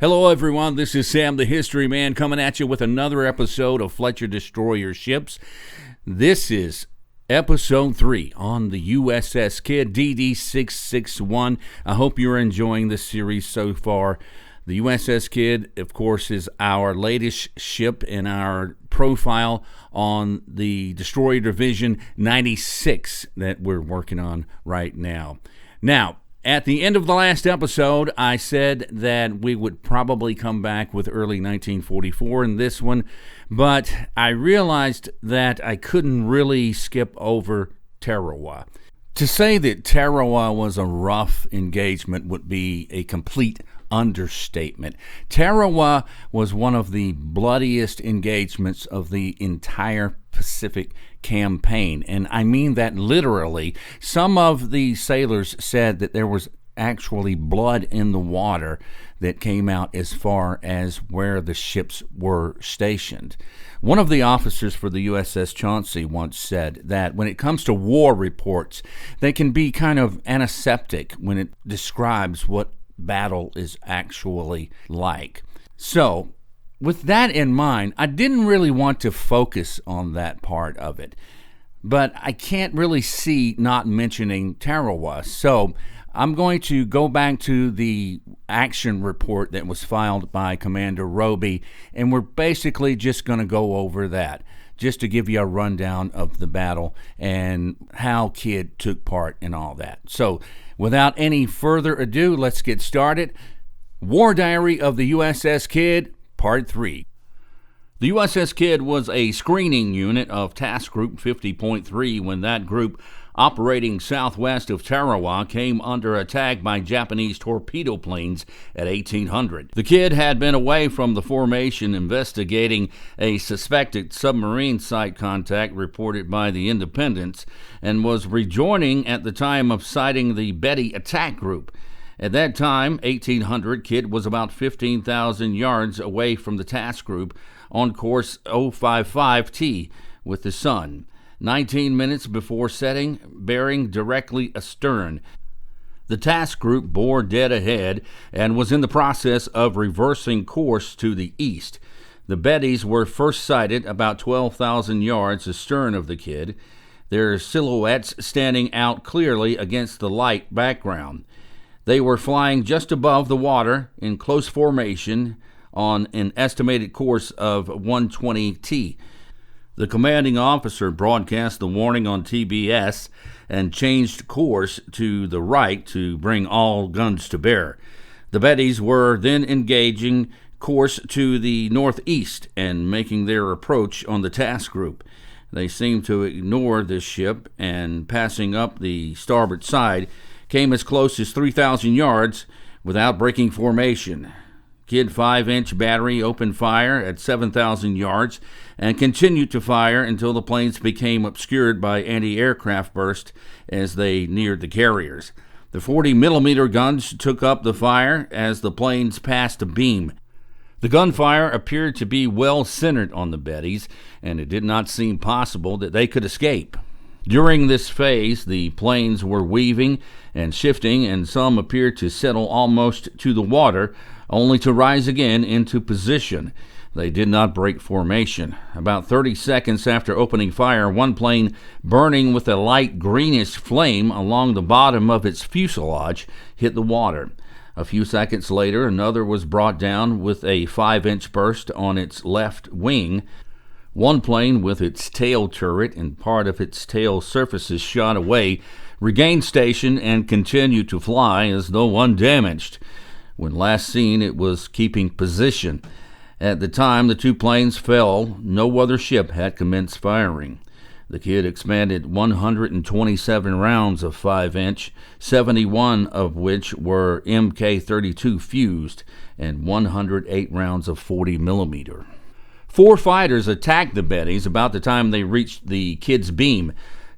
Hello, everyone. This is Sam, the History Man, coming at you with another episode of Fletcher Destroyer Ships. This is Episode 3 on the USS Kidd DD-661. I hope you're enjoying this series so far. The USS Kidd, of course, is our latest ship in our profile on the Destroyer Division 96 that we're working on right now. Now, at the end of the last episode, I said that we would probably come back with early 1944 in this one, but I realized that I couldn't really skip over Tarawa. To say that Tarawa was a rough engagement would be a complete understatement. Tarawa was one of the bloodiest engagements of the entire Pacific campaign, and I mean that literally. Some of the sailors said that there was actually blood in the water that came out as far as where the ships were stationed. One of the officers for the USS Chauncey once said that when it comes to war reports, they can be kind of antiseptic when it describes what battle is actually like. So, with that in mind, I didn't really want to focus on that part of it, but I can't really see not mentioning Tarawa. So I'm going to go back to the action report that was filed by Commander Roby, and we're basically just going to go over that, just to give you a rundown of the battle and how Kidd took part in all that. So without any further ado, let's get started. War Diary of the USS Kidd, Part 3. The USS Kidd was a screening unit of Task Group 50.3 when that group, operating southwest of Tarawa, came under attack by Japanese torpedo planes at 1800. The Kidd had been away from the formation investigating a suspected submarine site contact reported by the Independence and was rejoining at the time of sighting the Betty attack group. At that time, 1800, Kidd was about 15,000 yards away from the task group on course 055T with the sun. 19 minutes before setting, bearing directly astern. The task group bore dead ahead and was in the process of reversing course to the east. The Bettys were first sighted about 12,000 yards astern of the Kidd, their silhouettes standing out clearly against the light background. They were flying just above the water in close formation on an estimated course of 120T. The commanding officer broadcast the warning on TBS and changed course to the right to bring all guns to bear. The Bettys were then engaging course to the northeast and making their approach on the task group. They seemed to ignore this ship and, passing up the starboard side, came as close as 3,000 yards without breaking formation. Kidd 5-inch battery opened fire at 7,000 yards and continued to fire until the planes became obscured by anti-aircraft burst as they neared the carriers. The 40mm guns took up the fire as the planes passed a beam. The gunfire appeared to be well centered on the Bettys, and it did not seem possible that they could escape. During this phase, the planes were weaving and shifting, and some appeared to settle almost to the water, only to rise again into position. They did not break formation. About 30 seconds after opening fire, one plane, burning with a light greenish flame along the bottom of its fuselage, hit the water. A few seconds later, another was brought down with a 5-inch burst on its left wing. One plane, with its tail turret and part of its tail surfaces shot away, regained station and continued to fly as though undamaged. When last seen, it was keeping position. At the time the two planes fell, no other ship had commenced firing. The Kidd expended 127 rounds of 5-inch, 71 of which were Mk-32 fused, and 108 rounds of 40mm. 4 fighters attacked the Bettys about the time they reached the Kidd's beam.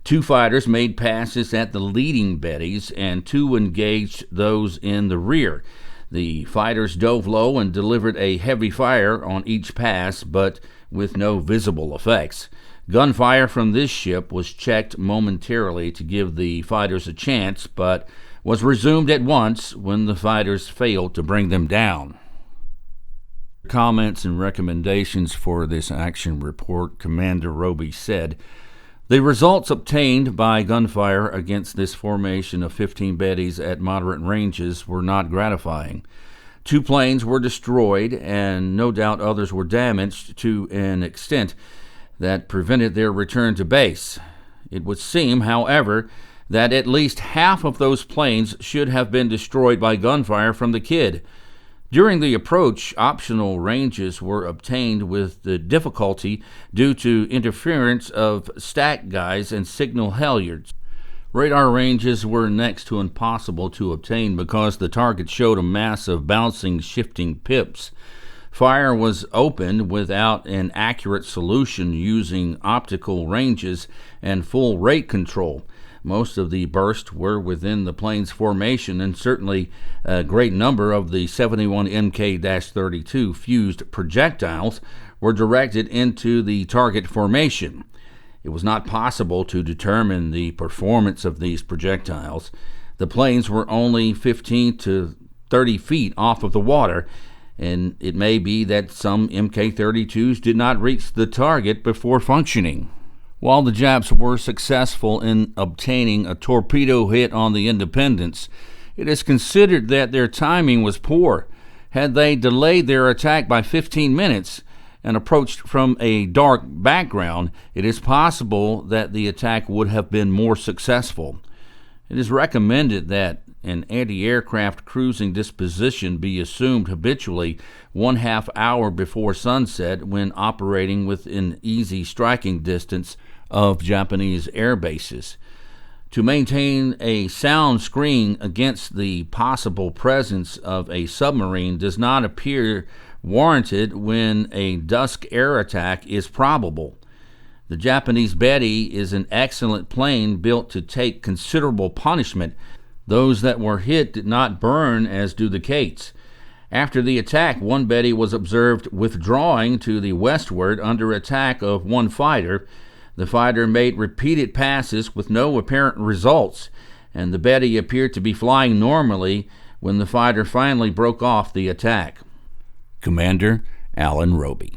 2 fighters made passes at the leading Bettys, and 2 engaged those in the rear. The fighters dove low and delivered a heavy fire on each pass, but with no visible effects. Gunfire from this ship was checked momentarily to give the fighters a chance, but was resumed at once when the fighters failed to bring them down. Comments and recommendations for this action report, Commander Roby said, "The results obtained by gunfire against this formation of 15 Bettys at moderate ranges were not gratifying. 2 planes were destroyed, and no doubt others were damaged to an extent that prevented their return to base. It would seem, however, that at least half of those planes should have been destroyed by gunfire from the Kidd. During the approach, optional ranges were obtained with the difficulty due to interference of stack guys and signal halyards. Radar ranges were next to impossible to obtain because the target showed a mass of bouncing, shifting pips. Fire was opened without an accurate solution using optical ranges and full rate control. Most of the bursts were within the plane's formation, and certainly a great number of the 71 Mk-32 fused projectiles were directed into the target formation. It was not possible to determine the performance of these projectiles. The planes were only 15 to 30 feet off of the water, and it may be that some Mk-32s did not reach the target before functioning. While the Japs were successful in obtaining a torpedo hit on the Independence, it is considered that their timing was poor. Had they delayed their attack by 15 minutes and approached from a dark background, it is possible that the attack would have been more successful. It is recommended that an anti-aircraft cruising disposition be assumed habitually 1/2 hour before sunset when operating within easy striking distance of Japanese air bases. To maintain a sound screen against the possible presence of a submarine does not appear warranted when a dusk air attack is probable. The Japanese Betty is an excellent plane built to take considerable punishment. Those that were hit did not burn as do the Kates. After the attack, one Betty was observed withdrawing to the westward under attack of one fighter. The fighter made repeated passes with no apparent results, and the Betty appeared to be flying normally when the fighter finally broke off the attack." Commander Alan Roby.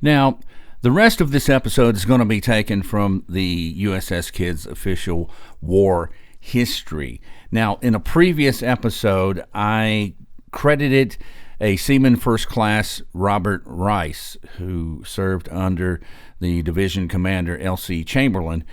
Now, the rest of this episode is going to be taken from the USS Kidd's official war history. Now, in a previous episode, I credited a Seaman First Class Robert Rice, who served under the division commander L.C. Chamberlain,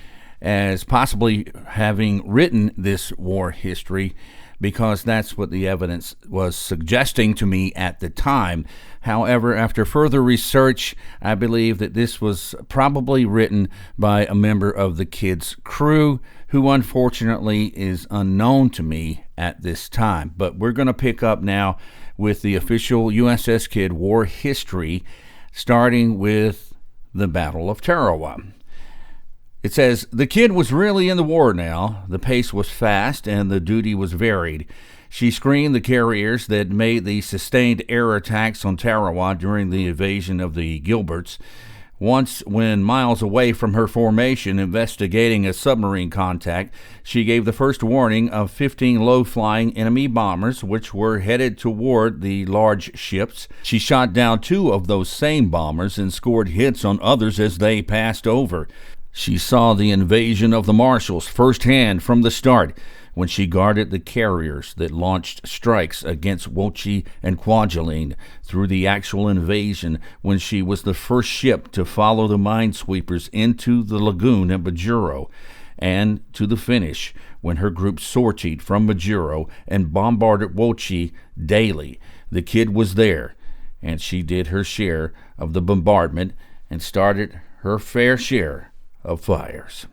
as possibly having written this war history, because that's what the evidence was suggesting to me at the time. However, after further research, I believe that this was probably written by a member of the Kidd's crew, who unfortunately is unknown to me at this time. But we're going to pick up now with the official USS Kidd war history, starting with the Battle of Tarawa. It says, "The Kidd was really in the war now. The pace was fast and the duty was varied. She screened the carriers that made the sustained air attacks on Tarawa during the invasion of the Gilberts. Once, when miles away from her formation investigating a submarine contact, she gave the first warning of 15 low-flying enemy bombers which were headed toward the large ships. She shot down 2 of those same bombers and scored hits on others as they passed over. She saw the invasion of the Marshalls firsthand from the start, when she guarded the carriers that launched strikes against Wochi and Kwajalein, through the actual invasion when she was the first ship to follow the minesweepers into the lagoon at Majuro, and to the finish when her group sortied from Majuro and bombarded Wochi daily. The Kidd was there, and she did her share of the bombardment and started her fair share of fires.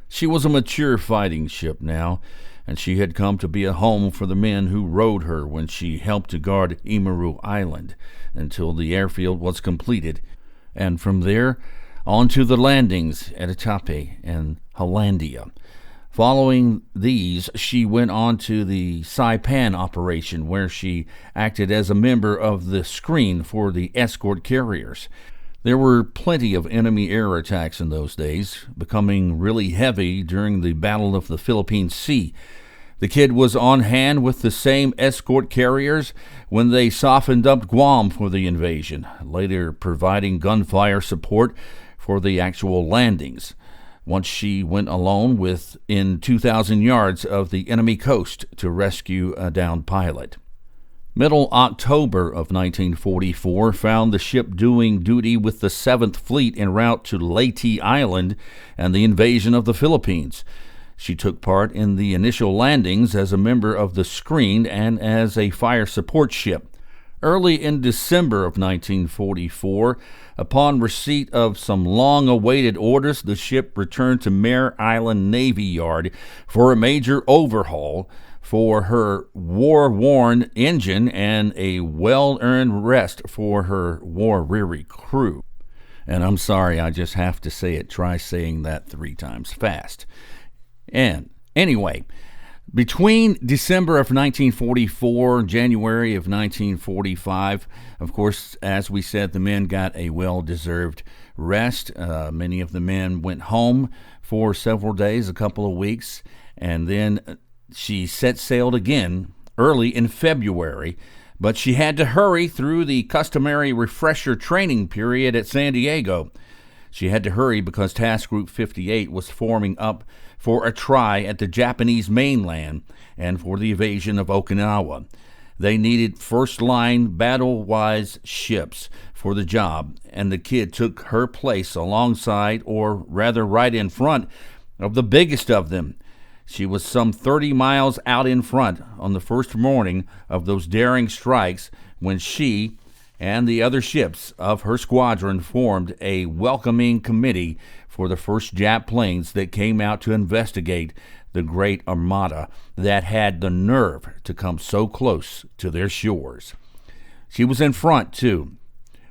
She was a mature fighting ship now, and she had come to be a home for the men who rowed her when she helped to guard Imaru Island until the airfield was completed, and from there on to the landings at Itape and Hollandia. Following these, she went on to the Saipan operation, where she acted as a member of the screen for the escort carriers. There were plenty of enemy air attacks in those days, becoming really heavy during the Battle of the Philippine Sea. The kid was on hand with the same escort carriers when they softened up Guam for the invasion, later providing gunfire support for the actual landings. Once she went alone within 2,000 yards of the enemy coast to rescue a downed pilot. Middle October of 1944 found the ship doing duty with the 7th Fleet en route to Leyte Island and the invasion of the Philippines. She took part in the initial landings as a member of the screen and as a fire support ship. Early in December of 1944, upon receipt of some long-awaited orders, the ship returned to Mare Island Navy Yard for a major overhaul for her war-worn engine and a well-earned rest for her war-weary crew. And I'm sorry, I just have to say it. Try saying that 3 times fast. And anyway, between December of 1944 and January of 1945, of course, as we said, the men got a well-deserved rest. Many of the men went home for several days, a couple of weeks, and then she set sail again early in February, but she had to hurry through the customary refresher training period at San Diego. She had to hurry because Task Group 58 was forming up for a try at the Japanese mainland and for the invasion of Okinawa. They needed first-line, battle-wise ships for the job, and the kid took her place alongside, or rather right in front, of the biggest of them. She was some 30 miles out in front on the first morning of those daring strikes when she and the other ships of her squadron formed a welcoming committee for the first Jap planes that came out to investigate the great armada that had the nerve to come so close to their shores. She was in front, too.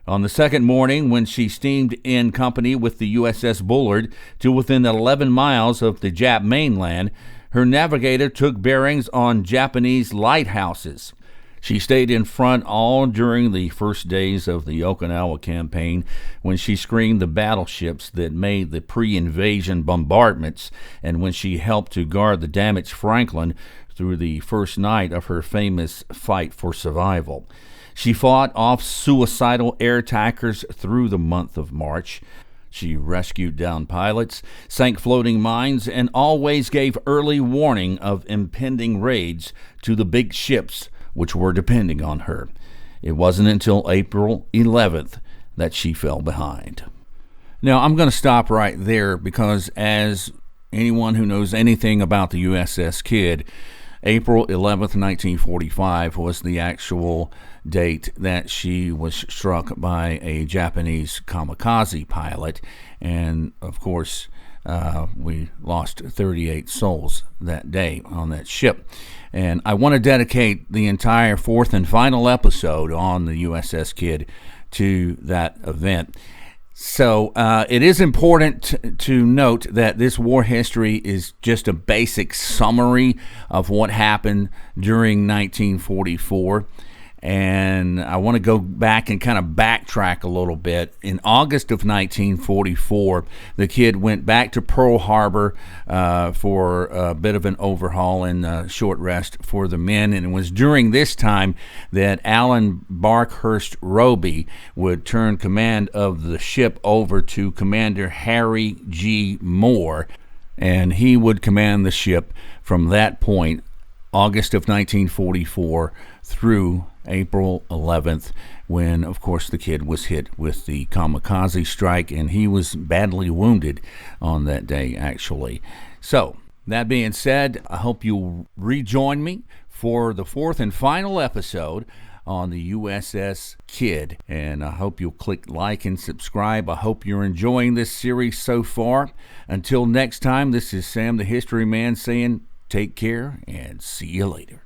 On the second morning, when she steamed in company with the USS Bullard to within 11 miles of the Jap mainland, her navigator took bearings on Japanese lighthouses. She stayed in front all during the first days of the Okinawa campaign when she screened the battleships that made the pre-invasion bombardments and when she helped to guard the damaged Franklin through the first night of her famous fight for survival. She fought off suicidal air attackers through the month of March. She rescued downed pilots, sank floating mines, and always gave early warning of impending raids to the big ships which were depending on her. It wasn't until April 11th that she fell behind. Now, I'm going to stop right there because as anyone who knows anything about the USS Kidd, April 11th, 1945 was the actual date that she was struck by a Japanese kamikaze pilot. And, of course, we lost 38 souls that day on that ship. And I want to dedicate the entire 4th and final episode on the USS Kidd to that event. So it is important to note that this war history is just a basic summary of what happened during 1944. And I want to go back and kind of backtrack a little bit. In August of 1944, the Kidd went back to Pearl Harbor for a bit of an overhaul and a short rest for the men. And it was during this time that Alan Barkhurst Roby would turn command of the ship over to Commander Harry G. Moore, and he would command the ship from that point, August of 1944, through April 11th, when, of course, the Kidd was hit with the kamikaze strike, and he was badly wounded on that day, actually. So, that being said, I hope you'll rejoin me for the 4th and final episode on the USS Kidd, and I hope you'll click like and subscribe. I hope you're enjoying this series so far. Until next time, this is Sam the History Man saying take care and see you later.